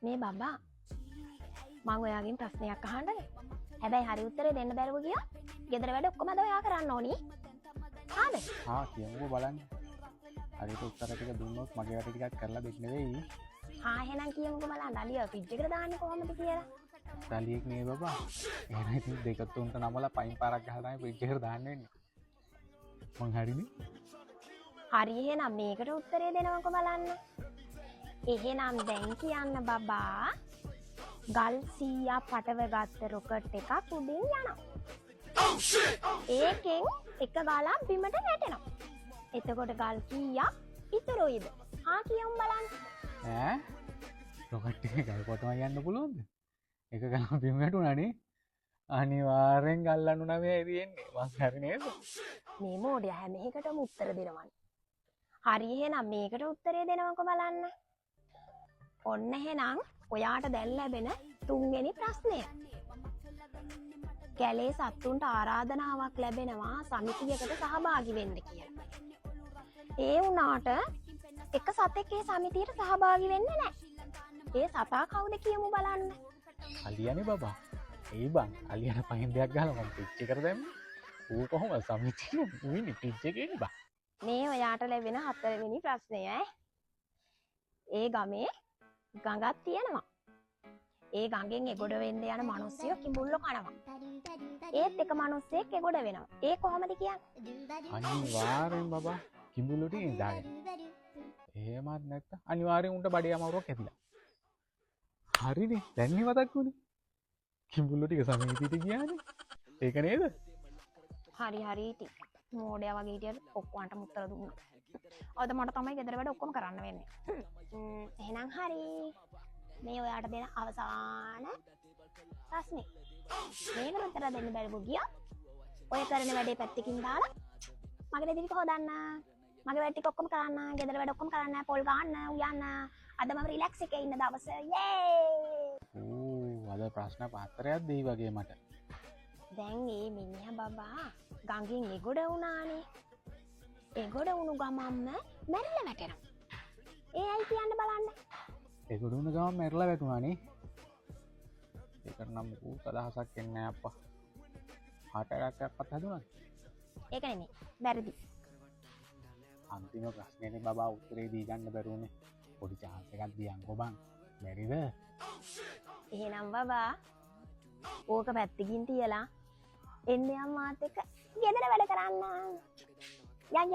මේ බබා මං ඔයාගෙන් ප්‍රශ්නයක් අහන්නද? හැබැයි හරි උත්තරේ දෙන්න බැරුව ගියා. ගෙදර වැඩ ඔක්කොම අද ඔයා කරන්න ඕනි. හාද? කියමුකෝ බලන්න. හරියට උත්තර ටික දුන්නොත් මගේ වැඩ ටිකක් කරලා දෙන්න වෙයි. එහෙනම් කියමුකෝ බලන්න. අලිය ෆ්‍රිජ් එකට දාන්නේ කොහොමද කියලා. සලියෙක් නේ බබා. එහෙනම් ඉතින් දෙක තුනට නමලා පයින් පාරක් ගහලා තමයි ෆ්‍රිජ් එකට දාන්න වෙන්නේ. මං හරිනේ. හරි එහෙනම් මේකට උත්තරේ දෙනවකෝ බලන්න. එහෙනම් දැන් කියන්න බබා ගල් 100ක් පටව ගත්ත රොකට් එකක් උඩින් යනවා. ඒකෙන් එක ගලක් බිමට වැටෙනවා. එතකොට ගල් කීයක් ඉතුරුයිද? කියමු බලන්න. රොකට් එකේ ගල් කොටම යන්න පුළුවන්ද? එක ගලක් බිම වැටුණානේ. අනිවාර්යෙන් ගල් අනුන මේ තියෙන්නේ. මං හරි නේද? මේ මොඩියා හැම එකටම උත්තර දෙනවනේ. හරි එහෙනම් මේකට උත්තරේ දෙනවකෝ බලන්න. ඔන්න එහෙනම් ඔයාට දැන් ලැබෙන තුන්වෙනි ප්‍රශ්නය. කැලේ සත්තුන්ට ආරාධනාවක් ලැබෙනවා සමිතියකට සහභාගී වෙන්න කියලා. ඒ වුණාට එක සතෙක් ඒ සමිතියට සහභාගී වෙන්නේ නැහැ. ඒ සතා කවුද කියමු බලන්න. අලියනේ බබා. ඒ බං අලියන පහින් දෙයක් ගහලා මම පිච් එකට දැම්මේ. ඌ කොහොම සමිතිය උන්නේ පිච් එකේ ඉන්නේ බං. මේ ඔයාට ලැබෙන හතරවෙනි ප්‍රශ්නය. ඒ ගමේ ගඟක් තියෙනවා. ඒ ගඟෙන් එගොඩ වෙන්න යන මිනිස්සුયો කිඹුල්ල කනවා. ඒත් එක මිනිස්සෙක් එගොඩ වෙනවා. ඒ කොහොමද කියන්නේ? අනිවාර්යෙන් බබා කිඹුල්ල ටිකෙන් දාගෙන. එහෙමත් නැත්තම් අනිවාර්යෙන් උන්ට බඩේ අමාරුවක් ඇතිලා. හරිනේ. දැන් නේ මතක් වුනේ. කිඹුල්ල ටික සමීපිට ගියානේ. ඒක නේද? හරි ඉතින්. මෝඩයා වගේ හිටියට ඔක්කොන්ට උත්තර දුන්නා. අද මට තමයි ගෙදර වැඩ ඔක්කොම කරන්න වෙන්නේ. එහෙනම් හරි. මේ ඔයාට දෙන අවසාන ප්‍රශ්නේ. මේකට උත්තර දෙන්න බැරිව ගියා. ඔය කරන වැඩේ පැත්තකින් දාලා මගේ දෙවි කොහොදන්න. මගේ වැඩ ටික ඔක්කොම කරන්න. ගෙදර වැඩ ඔක්කොම කරන්න. පොල් ගන්න, උයන්න. අද මම රිලැක්ස් එකේ ඉන්න දවස. අද ප්‍රශ්න පත්‍රයක් දෙයි වගේ මට. දැන් මේ මිනිහා බබා ගඟින් එගොඩ වුණානේ. එගොඩ වුණු ගමන්ම මැරිලා වැටෙනවා. ඒ අයි කියන්න බලන්න. එගොඩ වුණ ගමන් මැරිලා වැටුණානේ. ඒකට නම් මොකුත් අදහසක් එන්නේ නැහැ අප්පා. හાર્ට් ඇටැක් එකක්වත් හැදුණාද? ඒක නෙමෙයි. වැරදි. අන්තිම ප්‍රශ්නේනේ බබා උත්තරේ දී ගන්න බැරුණේ. පොඩි chance එකක් දියන්කෝ බං. බැරිද? එහෙනම් බබා ඕක පැත්තකින් තියලා එන්න යම් මාත් එක්ක ගෙදර වැඩ කරන්න. යන්